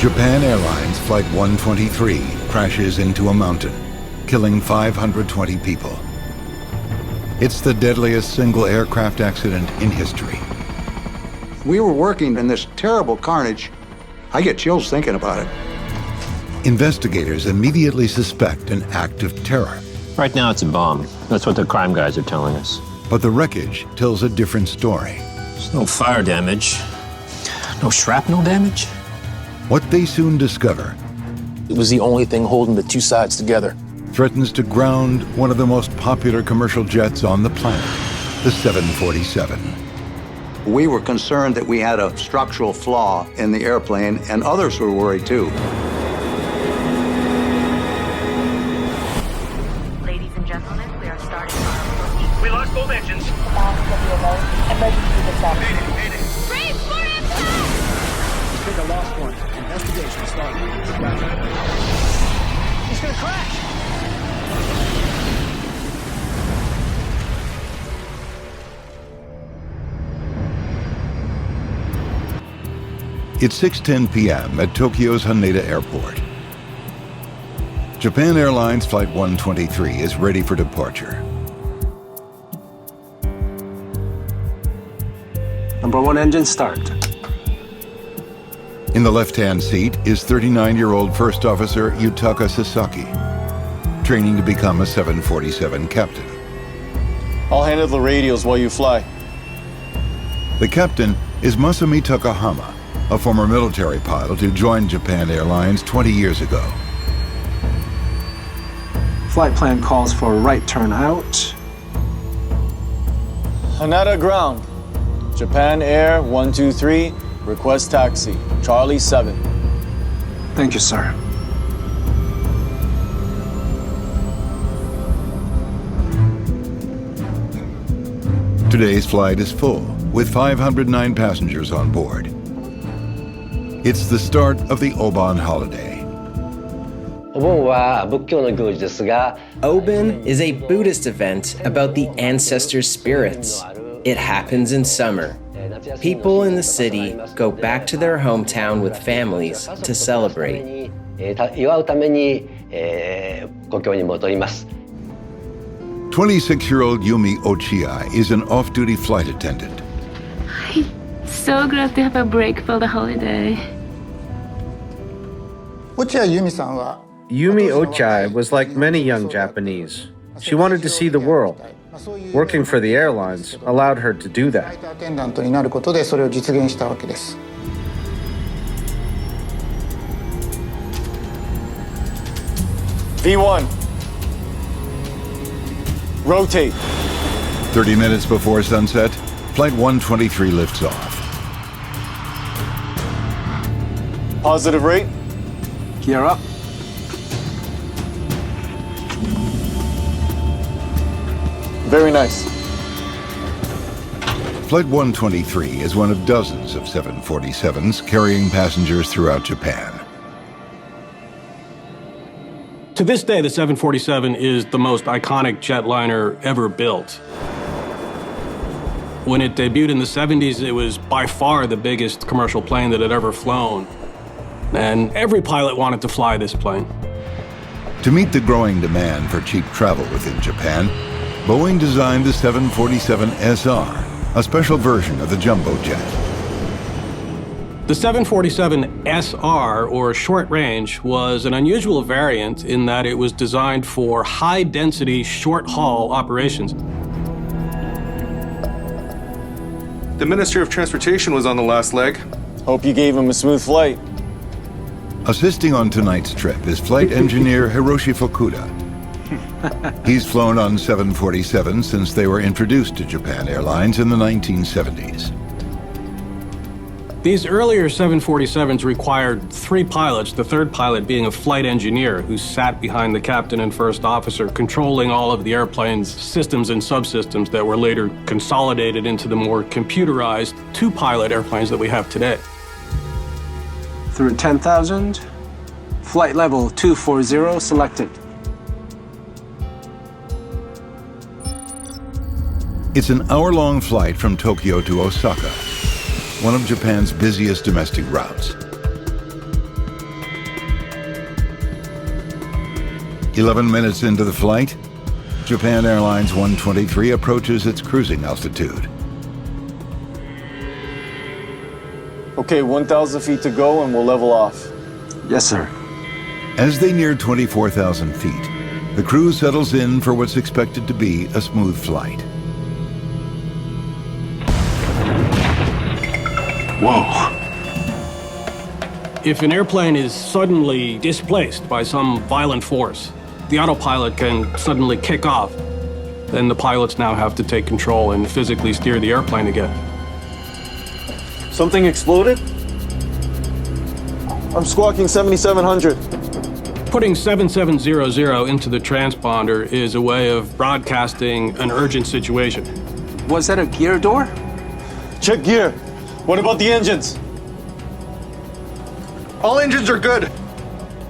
Japan Airlines Flight 123 crashes into a mountain, killing 520 people. It's the deadliest single aircraft accident in history. We were working in this terrible carnage. I get chills thinking about it. Investigators immediately suspect an act of terror. Right now it's a bomb. That's what the crime guys are telling us. But the wreckage tells a different story. There's no fire damage. No shrapnel damage? What they soon discover It was the only thing holding the two sides together. threatens to ground one of the most popular commercial jets on the planet, the 747. We were concerned that we had a structural flaw in the airplane, and others were worried too. Ladies and gentlemen, we are starting our We lost both engines. Brace for impact! Take a lost one. Investigation started. He's gonna crash. It's 6:10 p.m. at Tokyo's Haneda Airport. Japan Airlines Flight 123 is ready for departure. Number 1 engine start. In the left-hand seat is 39-year-old First Officer Yutaka Sasaki, training to become a 747 captain. I'll handle the radios while you fly. The captain is Masumi Takahama, a former military pilot who joined Japan Airlines 20 years ago. Flight plan calls for a right turn out. Haneda ground. Japan Air 123, request taxi. Charlie 7. Thank you, sir. Today's flight is full, with 509 passengers on board. It's the start of the Obon holiday. Obon is a Buddhist event about the ancestor spirits. It happens in summer. People in the city go back to their hometown with families to celebrate. 26-year-old Yumi Ochiai is an off-duty flight attendant. So glad to have a break for the holiday. Yumi Ochai was like many young Japanese. She wanted to see the world. Working for the airlines allowed her to do that. V1. Rotate. 30 minutes before sunset, Flight 123 lifts off. Positive rate. Gear up. Very nice. Flight 123 is one of dozens of 747s carrying passengers throughout Japan. To this day, the 747 is the most iconic jetliner ever built. When it debuted in the 70s, it was by far the biggest commercial plane that had ever flown. And every pilot wanted to fly this plane. To meet the growing demand for cheap travel within Japan, Boeing designed the 747 SR, a special version of the jumbo jet. The 747 SR, or short range, was an unusual variant in that it was designed for high-density, short-haul operations. The Ministry of Transportation was on the last leg. Hope you gave him a smooth flight. Assisting on tonight's trip is flight engineer Hiroshi Fukuda. He's flown on 747s since they were introduced to Japan Airlines in the 1970s. These earlier 747s required 3 pilots, the third pilot being a flight engineer who sat behind the captain and first officer, controlling all of the airplane's systems and subsystems that were later consolidated into the more computerized 2-pilot airplanes that we have today. Through 10,000. Flight level 240 selected. It's an hour-long flight from Tokyo to Osaka, one of Japan's busiest domestic routes. 11 minutes into the flight, Japan Airlines 123 approaches its cruising altitude. Okay, 1,000 feet to go and we'll level off. Yes, sir. As they near 24,000 feet, the crew settles in for what's expected to be a smooth flight. Whoa. If an airplane is suddenly displaced by some violent force, the autopilot can suddenly kick off. Then the pilots now have to take control and physically steer the airplane again. Something exploded? I'm squawking 7700. Putting 7700 into the transponder is a way of broadcasting an urgent situation. Was that a gear door? Check gear. What about the engines? All engines are good.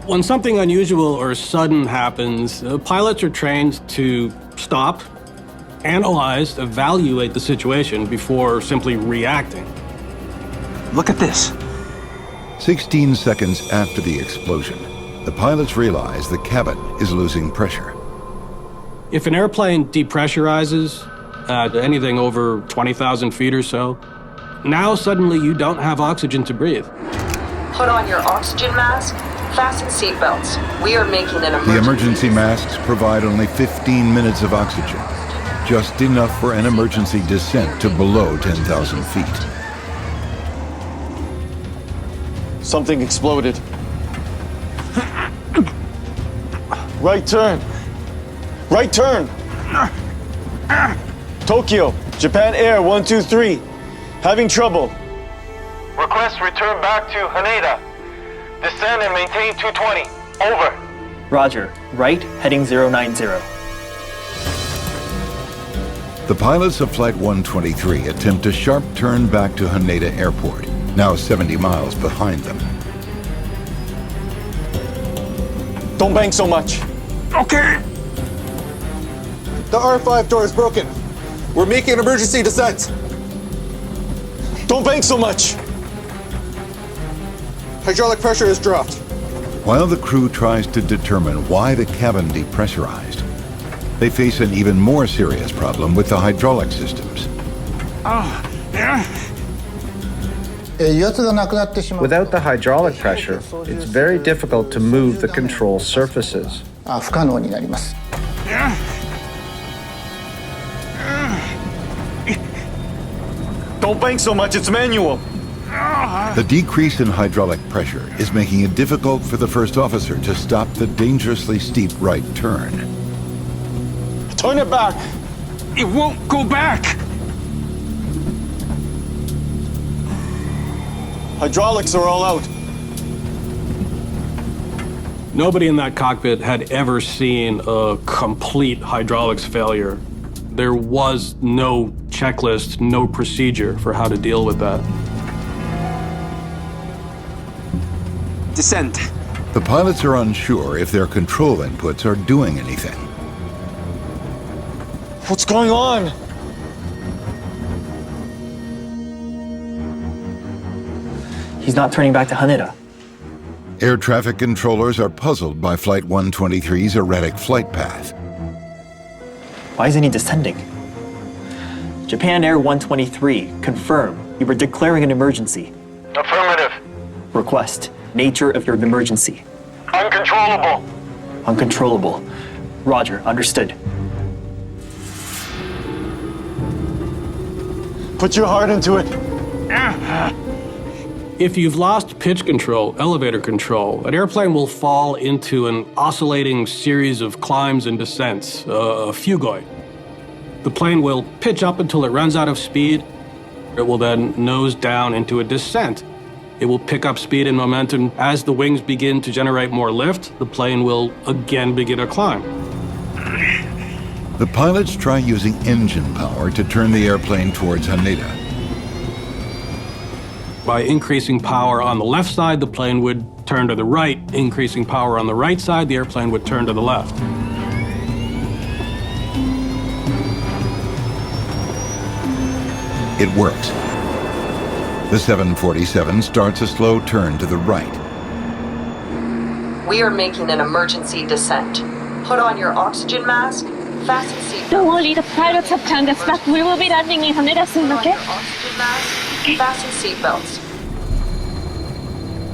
When something unusual or sudden happens, pilots are trained to stop, analyze, evaluate the situation before simply reacting. Look at this. 16 seconds after the explosion, the pilots realize the cabin is losing pressure. If an airplane depressurizes at anything over 20,000 feet or so, now suddenly you don't have oxygen to breathe. Put on your oxygen mask, fasten seatbelts. We are making an emergency. The emergency masks provide only 15 minutes of oxygen, just enough for an emergency descent to below 10,000 feet. Something exploded. Right turn. Right turn. Tokyo, Japan Air 123. Having trouble. Request return back to Haneda. Descend and maintain 220. Over. Roger. Right, heading 090. The pilots of Flight 123 attempt a sharp turn back to Haneda Airport, now 70 miles behind them. Don't bang so much. Okay. The R5 door is broken. We're making an emergency descent. Don't bang so much. Hydraulic pressure is dropped. While the crew tries to determine why the cabin depressurized, they face an even more serious problem with the hydraulic systems. Without the hydraulic pressure, it's very difficult to move the control surfaces. Don't bang so much, it's manual. The decrease in hydraulic pressure is making it difficult for the first officer to stop the dangerously steep right turn. Turn it back. It won't go back. Hydraulics are all out. Nobody in that cockpit had ever seen a complete hydraulics failure. There was no checklist, no procedure for how to deal with that. Descent. The pilots are unsure if their control inputs are doing anything. What's going on? He's not turning back to Haneda. Air traffic controllers are puzzled by Flight 123's erratic flight path. Why isn't he descending? Japan Air 123, confirm. You were declaring an emergency. Affirmative. Request. Nature of your emergency. Uncontrollable. Uncontrollable. Roger, understood. Put your heart into it. If you've lost pitch control, elevator control, an airplane will fall into an oscillating series of climbs and descents, a fugoid. The plane will pitch up until it runs out of speed. It will then nose down into a descent. It will pick up speed and momentum. As the wings begin to generate more lift, the plane will again begin a climb. The pilots try using engine power to turn the airplane towards Haneda. By increasing power on the left side, the plane would turn to the right. Increasing power on the right side, the airplane would turn to the left. It works. The 747 starts a slow turn to the right. We are making an emergency descent. Put on your oxygen mask. Fasten seatbelts. Don't worry, the pilots have turned us back. We will be landing in Haneda soon, Put on okay? your oxygen mask. Fasten seatbelts.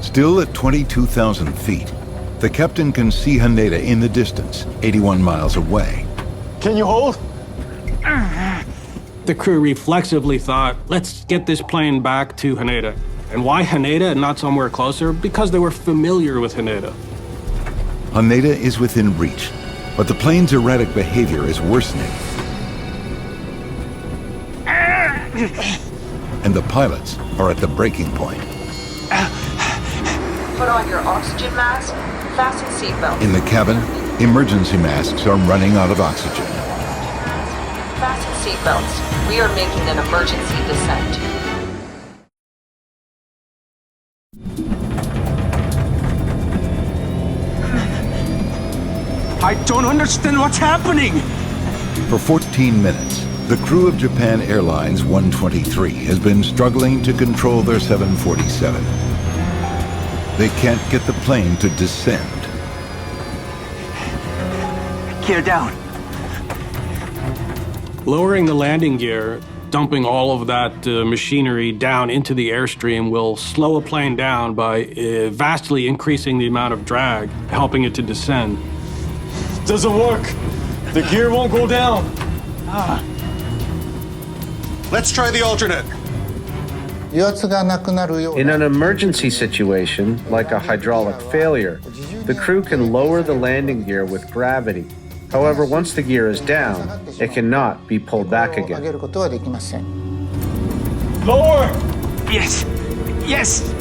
Still at 22,000 feet, the captain can see Haneda in the distance, 81 miles away. Can you hold? The crew reflexively thought, let's get this plane back to Haneda. And why Haneda and not somewhere closer? Because they were familiar with Haneda. Haneda is within reach, but the plane's erratic behavior is worsening. And the pilots are at the breaking point. Put on your oxygen mask. Fasten seatbelts. In the cabin, emergency masks are running out of oxygen. Fasten seatbelts. We are making an emergency descent. I don't understand what's happening. For 14 minutes, the crew of Japan Airlines 123 has been struggling to control their 747. They can't get the plane to descend. Gear down. Lowering the landing gear, dumping all of that machinery down into the airstream will slow a plane down by vastly increasing the amount of drag, helping it to descend. Doesn't work. The gear won't go down. Let's try the alternate. In an emergency situation, like a hydraulic failure, the crew can lower the landing gear with gravity. However, once the gear is down, it cannot be pulled back again. Lower! Yes. Yes.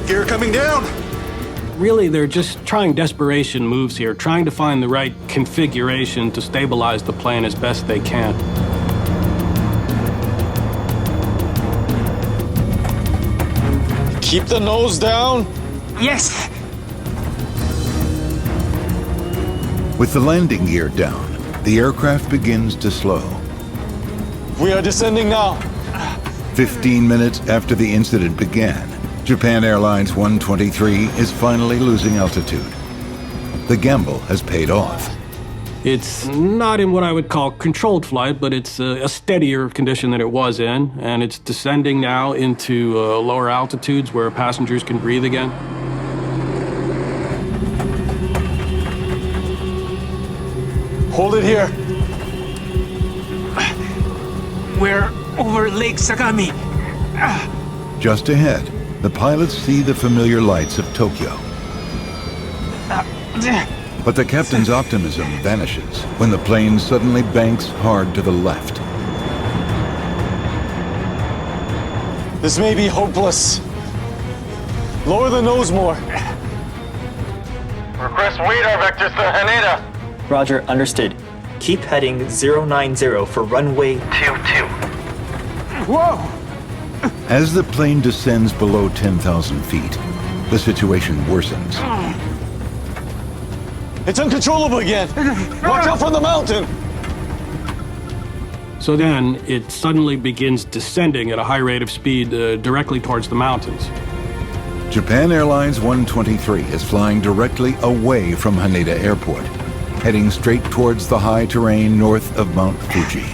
Gear coming down. Really, they're just trying desperation moves here, trying to find the right configuration to stabilize the plane as best they can. Keep the nose down. Yes. With the landing gear down, the aircraft begins to slow. We are descending now. 15 minutes after the incident began, Japan Airlines 123 is finally losing altitude. The gamble has paid off. It's not in what I would call controlled flight, but it's a steadier condition than it was in, and it's descending now into lower altitudes where passengers can breathe again. Hold it here. We're over Lake Sagami. Just ahead, the pilots see the familiar lights of Tokyo. But the captain's optimism vanishes when the plane suddenly banks hard to the left. This may be hopeless. Lower the nose more. Request radar vectors to Haneda. Roger, understood. Keep heading 090 for runway 22. Whoa! As the plane descends below 10,000 feet, the situation worsens. It's uncontrollable again. Watch out for the mountain. So then it suddenly begins descending at a high rate of speed directly towards the mountains. Japan Airlines 123 is flying directly away from Haneda Airport, heading straight towards the high terrain north of Mount Fuji.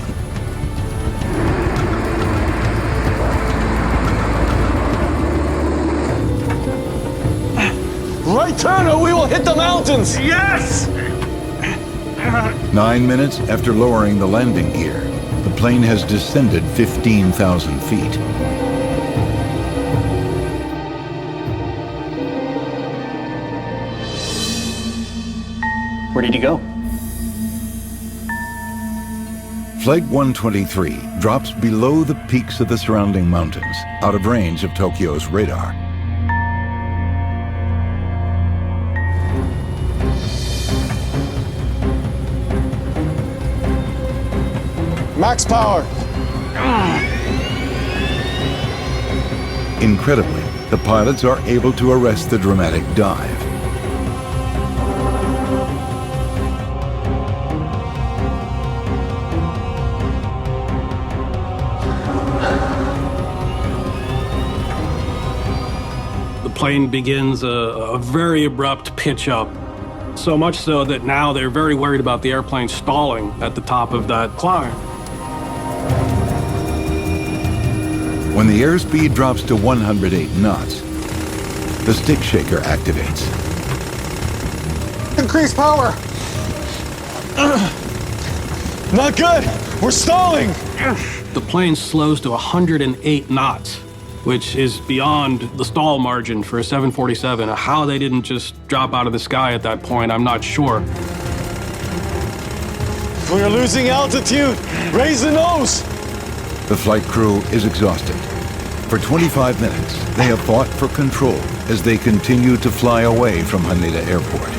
Right turn or we will hit the mountains. Yes! 9 minutes after lowering the landing gear, the plane has descended 15,000 feet. Where did he go? Flight 123 drops below the peaks of the surrounding mountains, out of range of Tokyo's radar. Max power. Incredibly, the pilots are able to arrest the dramatic dive. The plane begins a very abrupt pitch up, So much so that now they're very worried about the airplane stalling at the top of that climb. When the airspeed drops to 108 knots, the stick shaker activates. Increase power! Not good! We're stalling! The plane slows to 108 knots, which is beyond the stall margin for a 747. How they didn't just drop out of the sky at that point, I'm not sure. We're losing altitude! Raise the nose! The flight crew is exhausted. For 25 minutes, they have fought for control as they continue to fly away from Haneda Airport.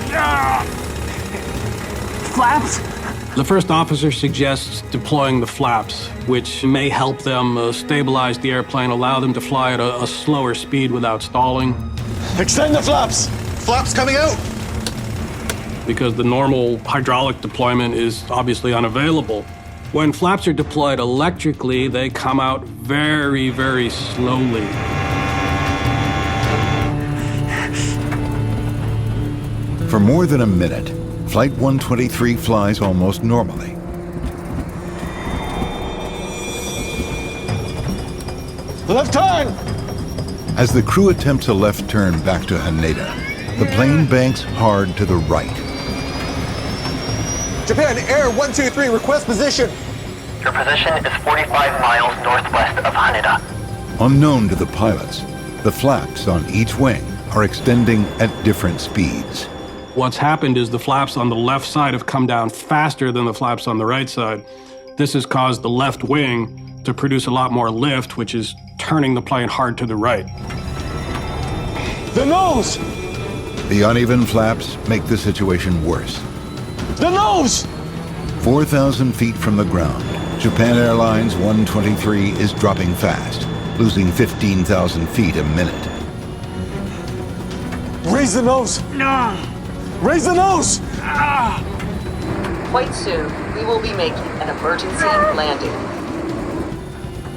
Flaps? The first officer suggests deploying the flaps, which may help them stabilize the airplane, allow them to fly at a slower speed without stalling. Extend the flaps! Flaps coming out! Because the normal hydraulic deployment is obviously unavailable. When flaps are deployed electrically, they come out very, very slowly. For more than a minute, Flight 123 flies almost normally. Left turn! As the crew attempts a left turn back to Haneda, the plane banks hard to the right. Japan Air 123, request position. Your position is 45 miles northwest of Haneda. Unknown to the pilots, the flaps on each wing are extending at different speeds. What's happened is the flaps on the left side have come down faster than the flaps on the right side. This has caused the left wing to produce a lot more lift, which is turning the plane hard to the right. The nose! The uneven flaps make the situation worse. The nose! 4,000 feet from the ground, Japan Airlines 123 is dropping fast, losing 15,000 feet a minute. Raise the nose! No! Raise the nose! Quite soon, we will be making an emergency landing.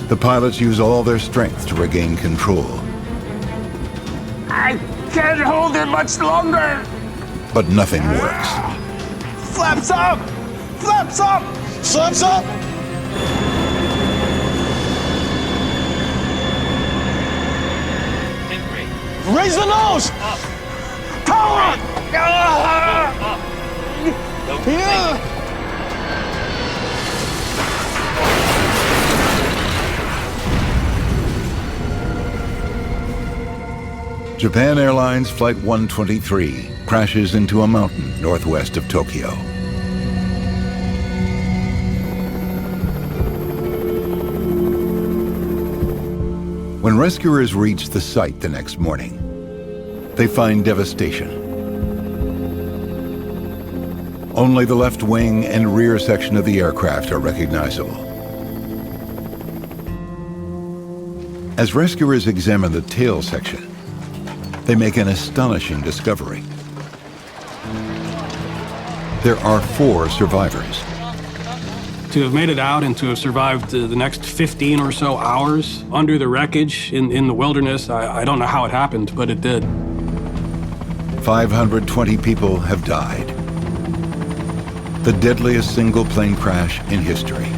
The pilots use all their strength to regain control. I can't hold it much longer! But nothing works. Flaps up! Flaps up! Flaps up! Raise the nose! Power! Yeah. Japan Airlines Flight 123 crashes into a mountain northwest of Tokyo. When rescuers reach the site the next morning, they find devastation. Only the left wing and rear section of the aircraft are recognizable. As rescuers examine the tail section, they make an astonishing discovery. There are 4 survivors. To have made it out and to have survived the next 15 or so hours under the wreckage in the wilderness, I don't know how it happened, but it did. 520 people have died. The deadliest single plane crash in history.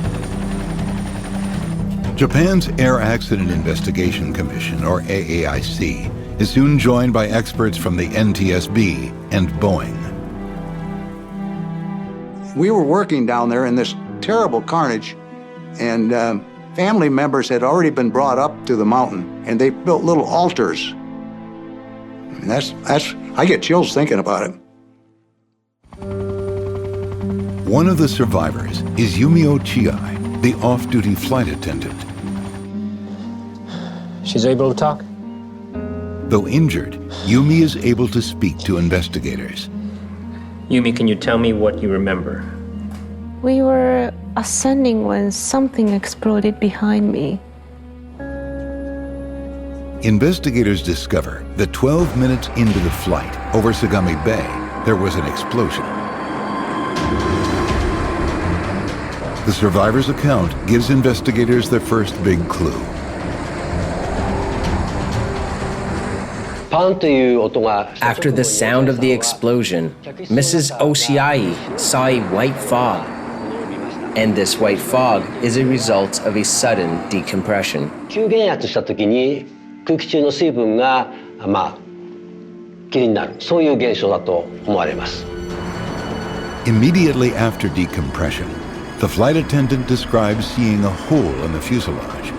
Japan's Air Accident Investigation Commission, or AAIC, is soon joined by experts from the NTSB and Boeing. We were working down there in this terrible carnage, and family members had already been brought up to the mountain, and they built little altars. I mean, I get chills thinking about it. One of the survivors is Yumio Chiai, the off-duty flight attendant. She's able to talk? Though injured, Yumi is able to speak to investigators. Yumi, can you tell me what you remember? We were ascending when something exploded behind me. Investigators discover that 12 minutes into the flight over Sagami Bay, there was an explosion. The survivor's account gives investigators their first big clue. After the sound of the explosion, Mrs. Oshiai saw a white fog. And this white fog is a result of a sudden decompression. Immediately after decompression, the flight attendant describes seeing a hole in the fuselage.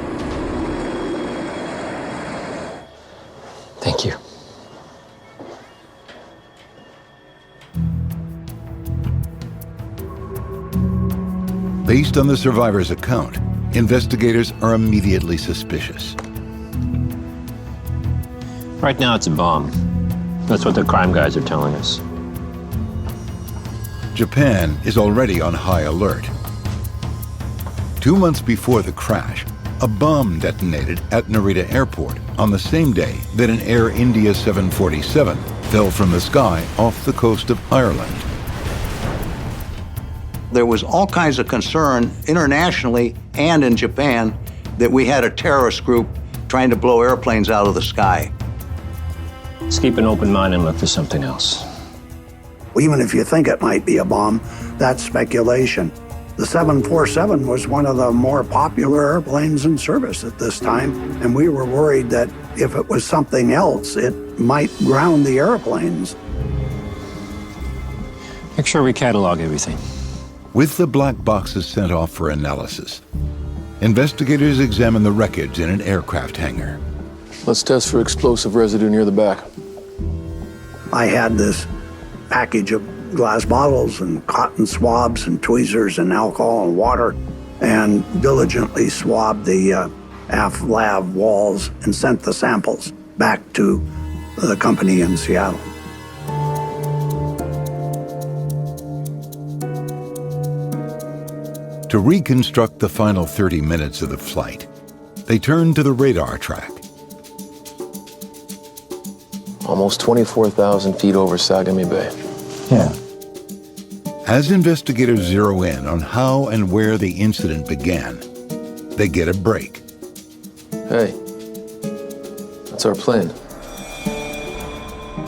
Thank you. Based on the survivor's account, investigators are immediately suspicious. Right now it's a bomb. That's what the crime guys are telling us. Japan is already on high alert. 2 months before the crash, a bomb detonated at Narita Airport on the same day that an Air India 747 fell from the sky off the coast of Ireland. There was all kinds of concern internationally and in Japan that we had a terrorist group trying to blow airplanes out of the sky. Let's keep an open mind and look for something else. Even if you think it might be a bomb, that's speculation. The 747 was one of the more popular airplanes in service at this time, and we were worried that if it was something else, it might ground the airplanes. Make sure we catalog everything. With the black boxes sent off for analysis, investigators examine the wreckage in an aircraft hangar. Let's test for explosive residue near the back. I had this package of glass bottles and cotton swabs and tweezers and alcohol and water, and diligently swabbed the aft lab walls and sent the samples back to the company in Seattle. To reconstruct the final 30 minutes of the flight, they turn to the radar track. Almost 24,000 feet over Sagami Bay. Yeah. As investigators zero in on how and where the incident began, they get a break. Hey, that's our plane.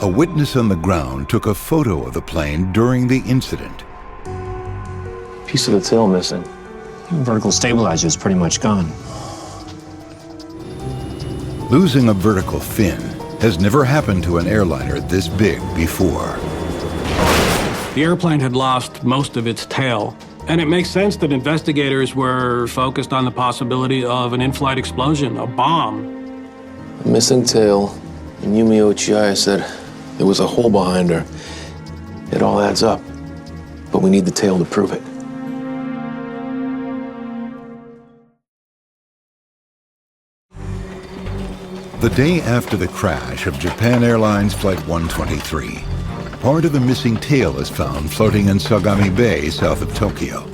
A witness on the ground took a photo of the plane during the incident. Piece of the tail missing. Vertical stabilizer is pretty much gone. Losing a vertical fin has never happened to an airliner this big before. The airplane had lost most of its tail, and it makes sense that investigators were focused on the possibility of an in-flight explosion, a bomb. A missing tail, and Yumi Ochiai said there was a hole behind her. It all adds up, but we need the tail to prove it. The day after the crash of Japan Airlines Flight 123, part of the missing tail is found floating in Sagami Bay, south of Tokyo.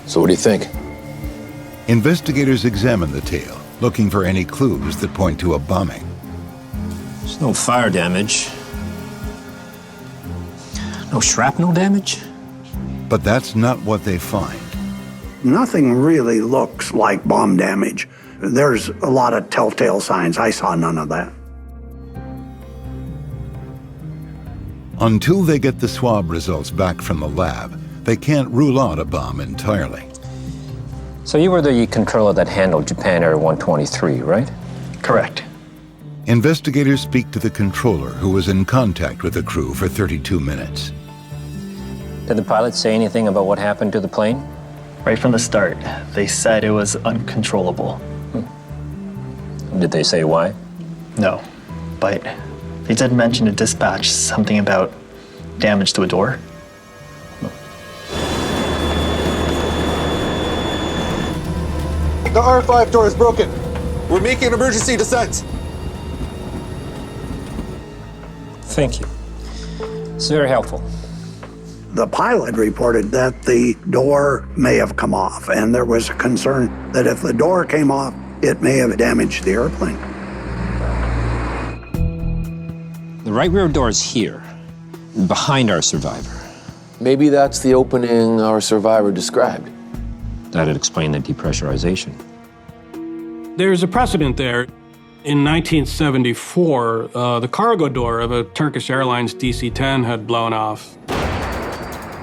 So what do you think? Investigators examine the tail, looking for any clues that point to a bombing. There's no fire damage. No shrapnel damage? But that's not what they find. Nothing really looks like bomb damage. There's a lot of telltale signs. I saw none of that. Until they get the swab results back from the lab, they can't rule out a bomb entirely. So you were the controller that handled Japan Air 123, right? Correct. Investigators speak to the controller, who was in contact with the crew for 32 minutes. Did the pilot say anything about what happened to the plane? Right from the start, they said it was uncontrollable. Did they say why? No, but they did mention a dispatch, something about damage to a door. The R5 door is broken. We're making an emergency descent. Thank you. It's very helpful. The pilot reported that the door may have come off, and there was a concern that if the door came off, it may have damaged the airplane. The right rear door is here, behind our survivor. Maybe that's the opening our survivor described. That'd explain the depressurization. There's a precedent there. In 1974, the cargo door of a Turkish Airlines DC-10 had blown off,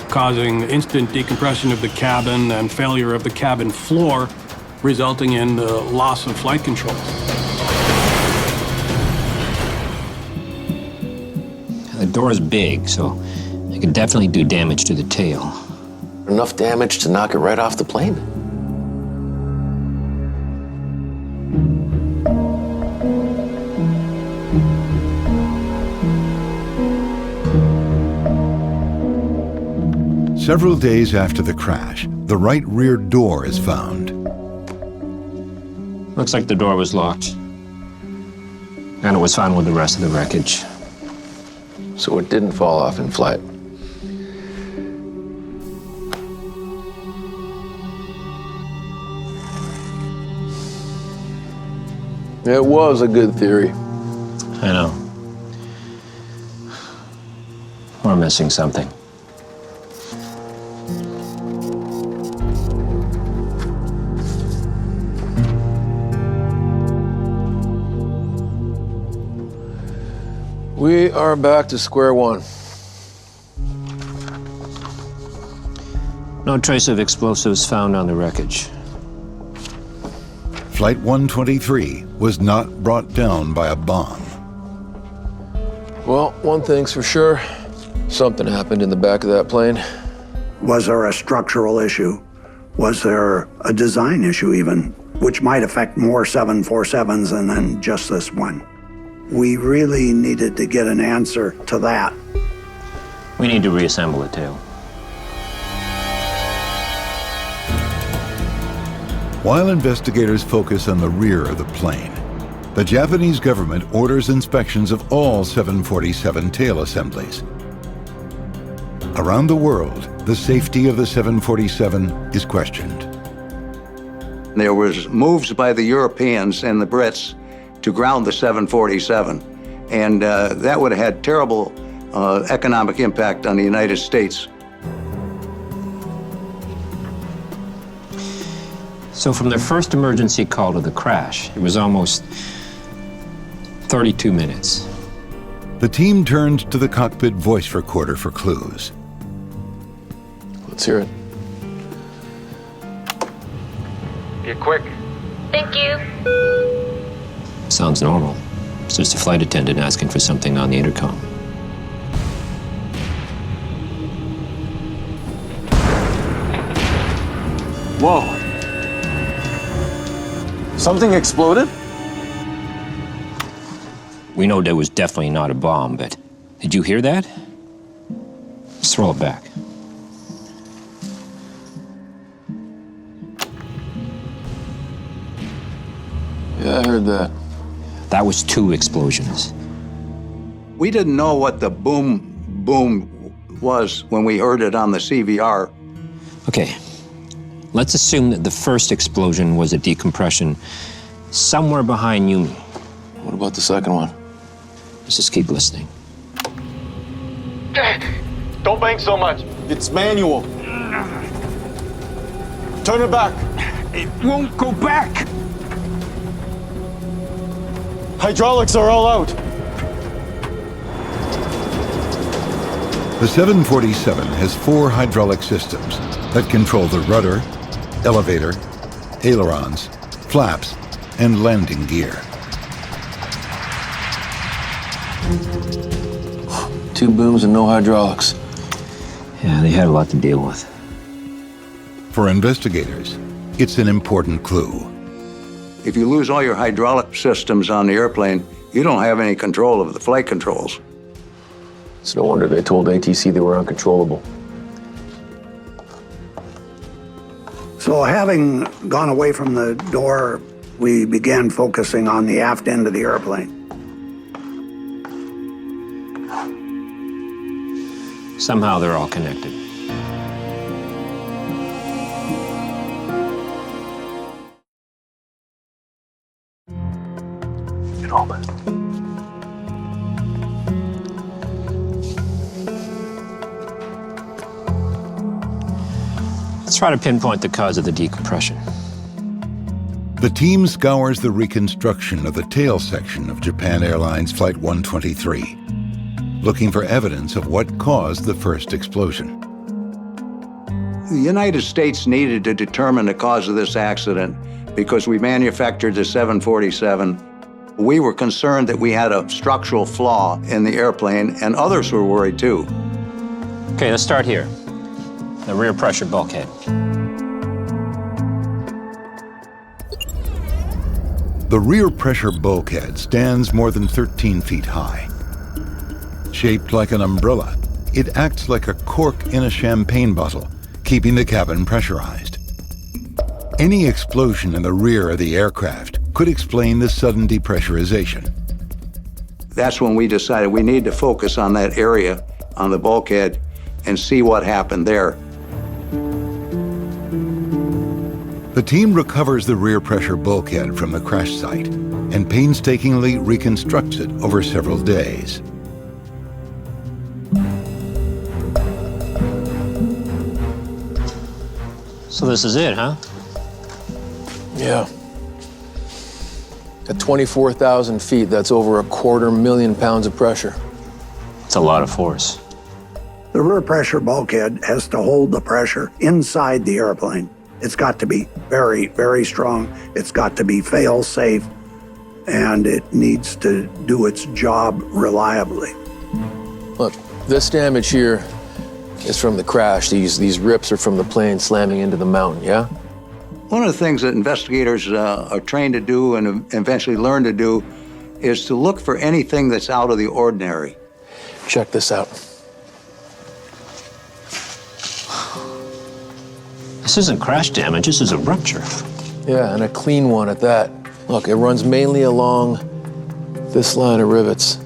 causing instant decompression of the cabin and failure of the cabin floor, resulting in the loss of flight control. The door is big, so it could definitely do damage to the tail. Enough damage to knock it right off the plane? Several days after the crash, the right rear door is found. Looks like the door was locked. And it was found with the rest of the wreckage. So it didn't fall off in flight. It was a good theory. I know. We're missing something. We are back to square one. No trace of explosives found on the wreckage. Flight 123 was not brought down by a bomb. Well, one thing's for sure. Something happened in the back of that plane. Was there a structural issue? Was there a design issue even, which might affect more 747s than just this one? We really needed to get an answer to that. We need to reassemble the tail. While investigators focus on the rear of the plane, the Japanese government orders inspections of all 747 tail assemblies. Around the world, the safety of the 747 is questioned. There was moves by the Europeans and the Brits to ground the 747, and that would have had terrible economic impact on the United States. So from their first emergency call to the crash, it was almost 32 minutes. The team turned to the cockpit voice recorder for clues. Let's hear it. Get quick. Thank you. Sounds normal. It's just a flight attendant asking for something on the intercom. Whoa. Something exploded? We know there was definitely not a bomb, but did you hear that? Let's throw it back. Yeah, I heard that. That was 2 explosions. We didn't know what the boom was when we heard it on the CVR. Okay, let's assume that the first explosion was a decompression somewhere behind Yumi. What about the second one? Let's just keep listening. Don't bang so much. It's manual. Turn it back. It won't go back. Hydraulics are all out. The 747 has 4 hydraulic systems that control the rudder, elevator, ailerons, flaps, and landing gear. 2 booms and no hydraulics. Yeah, they had a lot to deal with. For investigators, it's an important clue. If you lose all your hydraulic systems on the airplane, you don't have any control of the flight controls. It's no wonder they told ATC they were uncontrollable. So having gone away from the door, we began focusing on the aft end of the airplane. Somehow they're all connected. Get all that. Let's try to pinpoint the cause of the decompression. The team scours the reconstruction of the tail section of Japan Airlines Flight 123, looking for evidence of what caused the first explosion. The United States needed to determine the cause of this accident because we manufactured the 747. We were concerned that we had a structural flaw in the airplane, and others were worried too. Okay, let's start here. The rear pressure bulkhead. The rear pressure bulkhead stands more than 13 feet high. Shaped like an umbrella, it acts like a cork in a champagne bottle, keeping the cabin pressurized. Any explosion in the rear of the aircraft could explain the sudden depressurization. That's when we decided we need to focus on that area on the bulkhead and see what happened there. The team recovers the rear pressure bulkhead from the crash site and painstakingly reconstructs it over several days. So this is it, huh? Yeah. At 24,000 feet, that's over 250,000 pounds of pressure. It's a lot of force. The rear pressure bulkhead has to hold the pressure inside the airplane. It's got to be very, very strong. It's got to be fail-safe, and it needs to do its job reliably. Look, this damage here is from the crash. These rips are from the plane slamming into the mountain, yeah? One of the things that investigators are trained to do and eventually learn to do is to look for anything that's out of the ordinary. Check this out. This isn't crash damage, this is a rupture. Yeah, and a clean one at that. Look, it runs mainly along this line of rivets.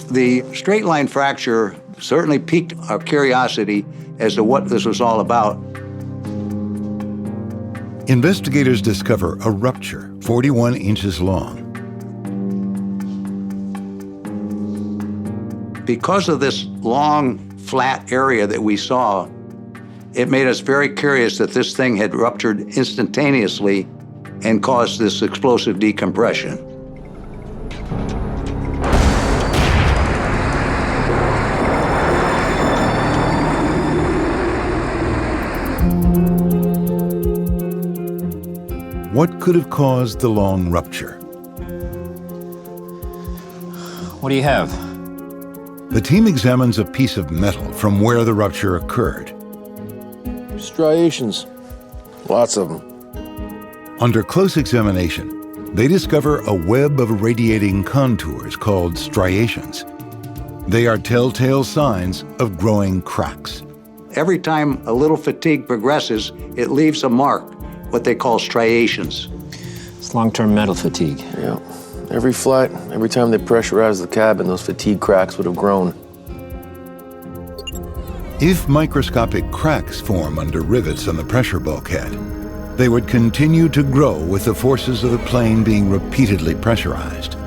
The straight line fracture certainly piqued our curiosity as to what this was all about. Investigators discover a rupture 41 inches long. Because of this long, flat area that we saw, it made us very curious that this thing had ruptured instantaneously and caused this explosive decompression. What could have caused the long rupture? What do you have? The team examines a piece of metal from where the rupture occurred. Striations. Lots of them. Under close examination, they discover a web of radiating contours called striations. They are telltale signs of growing cracks. Every time a little fatigue progresses, it leaves a mark, what they call striations. It's long-term metal fatigue. Yeah. Every flight, every time they pressurized the cabin, those fatigue cracks would have grown. If microscopic cracks form under rivets on the pressure bulkhead, they would continue to grow with the forces of the plane being repeatedly pressurized.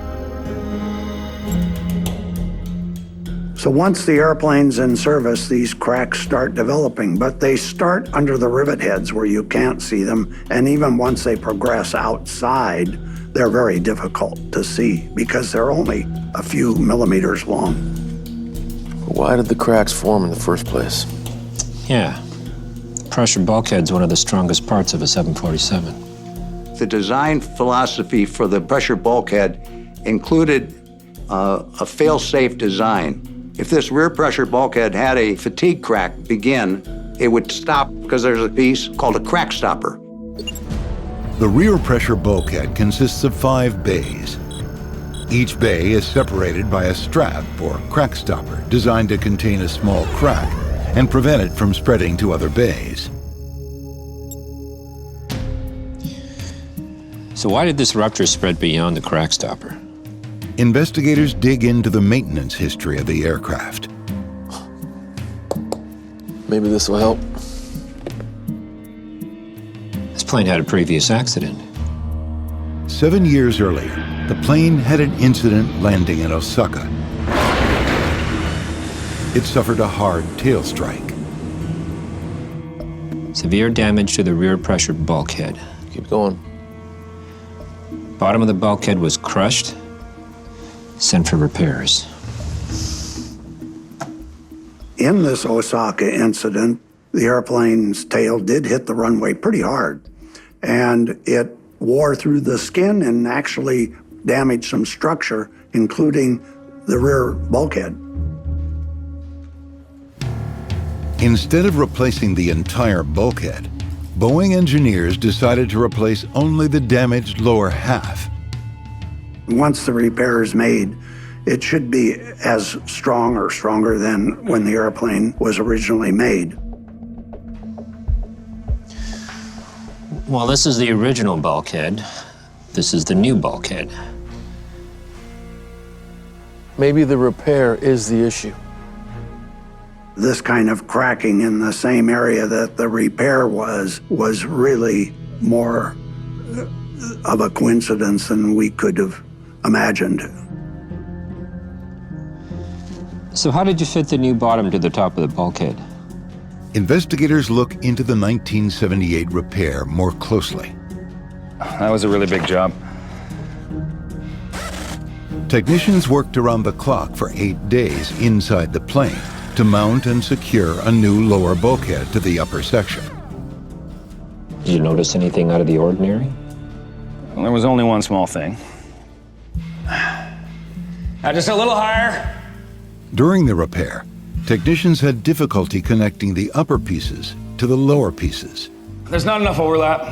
So once the airplane's in service, these cracks start developing, but they start under the rivet heads where you can't see them, and even once they progress outside, they're very difficult to see because they're only a few millimeters long. Why did the cracks form in the first place? Yeah. Pressure bulkhead's one of the strongest parts of a 747. The design philosophy for the pressure bulkhead included a fail-safe design. If this rear pressure bulkhead had a fatigue crack begin, it would stop because there's a piece called a crack stopper. The rear pressure bulkhead consists of 5 bays. Each bay is separated by a strap or crack stopper designed to contain a small crack and prevent it from spreading to other bays. So why did this rupture spread beyond the crack stopper? Investigators dig into the maintenance history of the aircraft. Maybe this will help. This plane had a previous accident. 7 years earlier, the plane had an incident landing in Osaka. It suffered a hard tail strike. Severe damage to the rear pressure bulkhead. Keep going. Bottom of the bulkhead was crushed. Sent for repairs. In this Osaka incident, the airplane's tail did hit the runway pretty hard, and it wore through the skin and actually damaged some structure, including the rear bulkhead. Instead of replacing the entire bulkhead, Boeing engineers decided to replace only the damaged lower half. Once the repair is made, it should be as strong or stronger than when the airplane was originally made. Well, this is the original bulkhead. This is the new bulkhead. Maybe the repair is the issue. This kind of cracking in the same area that the repair was really more of a coincidence than we could have imagined. So how did you fit the new bottom to the top of the bulkhead? Investigators look into the 1978 repair more closely. That was a really big job. Technicians worked around the clock for 8 days inside the plane to mount and secure a new lower bulkhead to the upper section. Did you notice anything out of the ordinary? Well, there was only one small thing. Just a little higher. During the repair, technicians had difficulty connecting the upper pieces to the lower pieces. There's not enough overlap.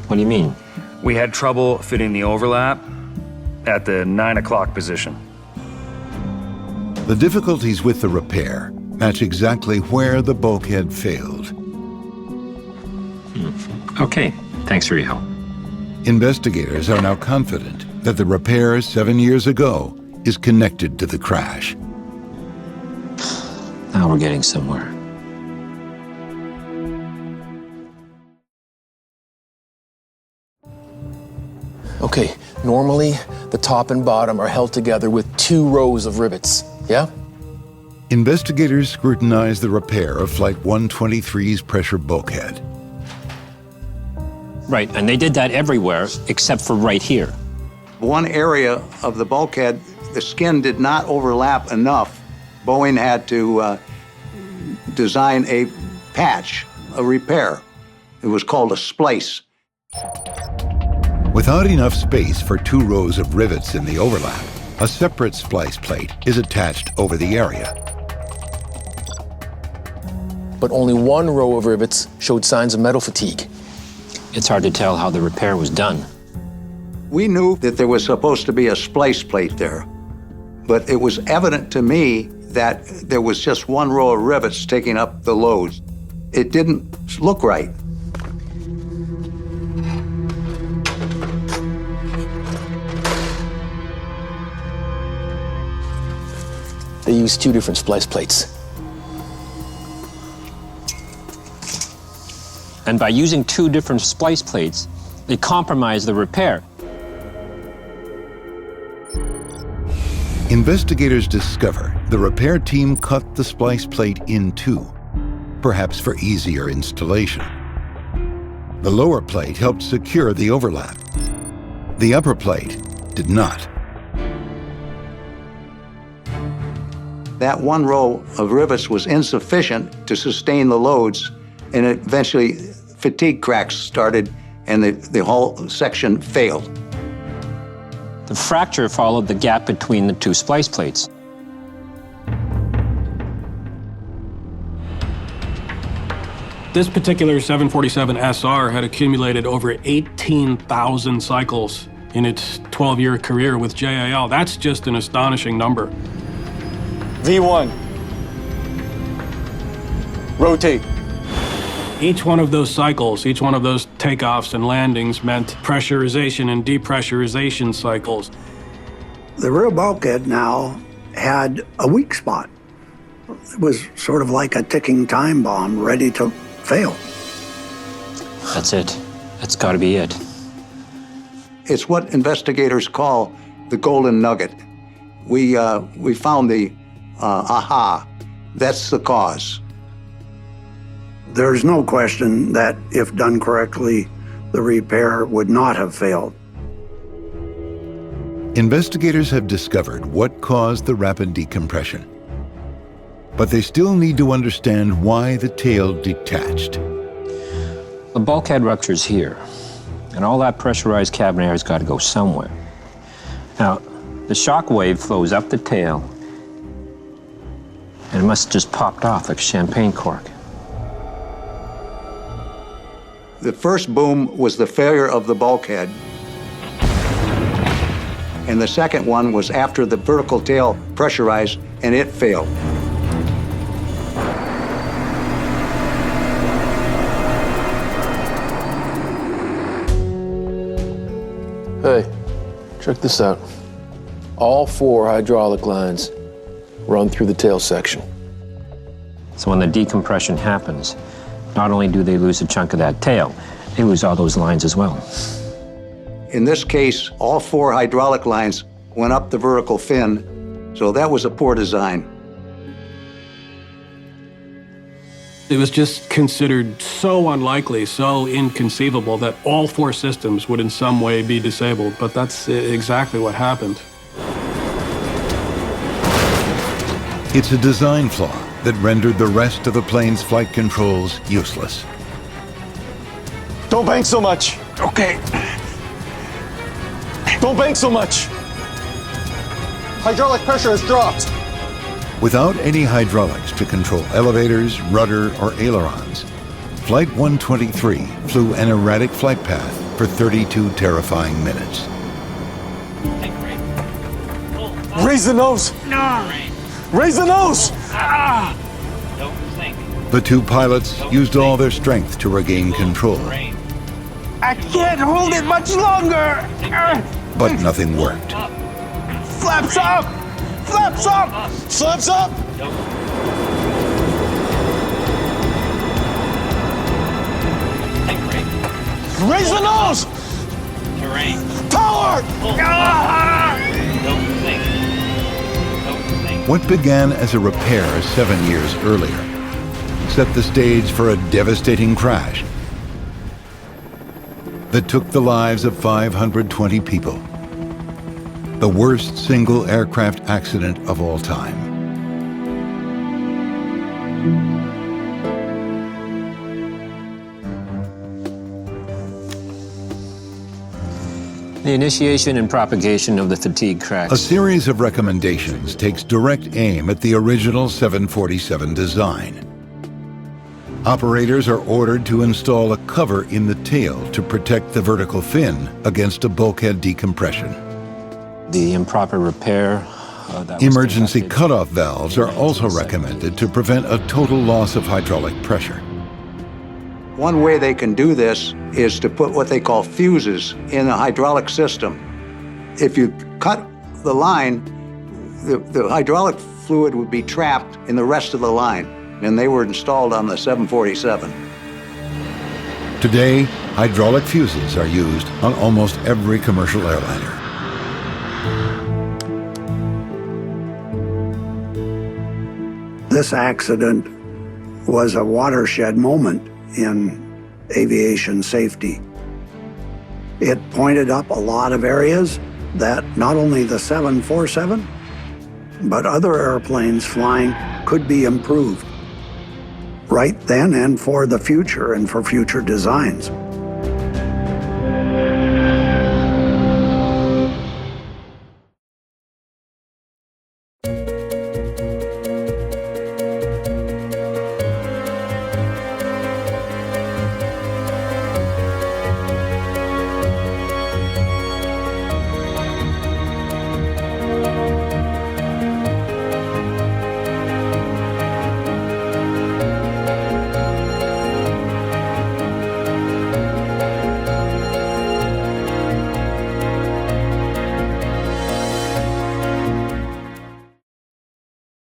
What do you mean? We had trouble fitting the overlap at the 9 o'clock position. The difficulties with the repair match exactly where the bulkhead failed. Okay, thanks for your help. Investigators are now confident that the repair 7 years ago is connected to the crash. Now we're getting somewhere. Okay, normally the top and bottom are held together with 2 rows of rivets, yeah? Investigators scrutinize the repair of Flight 123's pressure bulkhead. Right, and they did that everywhere except for right here. One area of the bulkhead, the skin did not overlap enough. Boeing had to design a patch, a repair. It was called a splice. Without enough space for 2 rows of rivets in the overlap, a separate splice plate is attached over the area. But only 1 row of rivets showed signs of metal fatigue. It's hard to tell how the repair was done. We knew that there was supposed to be a splice plate there, but it was evident to me that there was just 1 row of rivets taking up the loads. It didn't look right. They used 2 different splice plates. And by using 2 different splice plates, they compromised the repair. Investigators discover the repair team cut the splice plate in 2, perhaps for easier installation. The lower plate helped secure the overlap. The upper plate did not. That 1 row of rivets was insufficient to sustain the loads, and eventually fatigue cracks started and the whole section failed. The fracture followed the gap between the 2 splice plates. This particular 747 SR had accumulated over 18,000 cycles in its 12-year career with JAL. That's just an astonishing number. V1. Rotate. Each one of those cycles, each one of those takeoffs and landings meant pressurization and depressurization cycles. The rear bulkhead now had a weak spot. It was sort of like a ticking time bomb ready to fail. That's it. That's got to be it. It's what investigators call the golden nugget. We found the aha, that's the cause. There's no question that if done correctly, the repair would not have failed. Investigators have discovered what caused the rapid decompression. But they still need to understand why the tail detached. The bulkhead ruptures here, and all that pressurized cabin air has got to go somewhere. Now, the shock wave flows up the tail, and it must have just popped off like a champagne cork. The first boom was the failure of the bulkhead. And the second one was after the vertical tail pressurized and it failed. Hey, check this out. All 4 hydraulic lines run through the tail section. So when the decompression happens, not only do they lose a chunk of that tail, they lose all those lines as well. In this case, all 4 hydraulic lines went up the vertical fin, so that was a poor design. It was just considered so unlikely, so inconceivable that all 4 systems would in some way be disabled, but that's exactly what happened. It's a design flaw that rendered the rest of the plane's flight controls useless. Don't bank so much. Okay. Don't bank so much. Hydraulic pressure has dropped. Without any hydraulics to control elevators, rudder, or ailerons, Flight 123 flew an erratic flight path for 32 terrifying minutes. Raise the nose. No. Raise the nose. The 2 pilots used all their strength to regain control, I can't hold it much longer. but nothing worked. Flaps up. Flaps up. Flaps up. Raise the nose. Power. What began as a repair 7 years earlier set the stage for a devastating crash that took the lives of 520 people. The worst single aircraft accident of all time. The initiation and propagation of the fatigue cracks. A series of recommendations takes direct aim at the original 747 design. Operators are ordered to install a cover in the tail to protect the vertical fin against a bulkhead decompression. The improper repair. Emergency cutoff valves are also recommended to prevent a total loss of hydraulic pressure. One way they can do this is to put what they call fuses in the hydraulic system. If you cut the line, the hydraulic fluid would be trapped in the rest of the line, and they were installed on the 747. Today, hydraulic fuses are used on almost every commercial airliner. This accident was a watershed moment in aviation safety. It pointed up a lot of areas that not only the 747, but other airplanes flying could be improved right then and for the future and for future designs.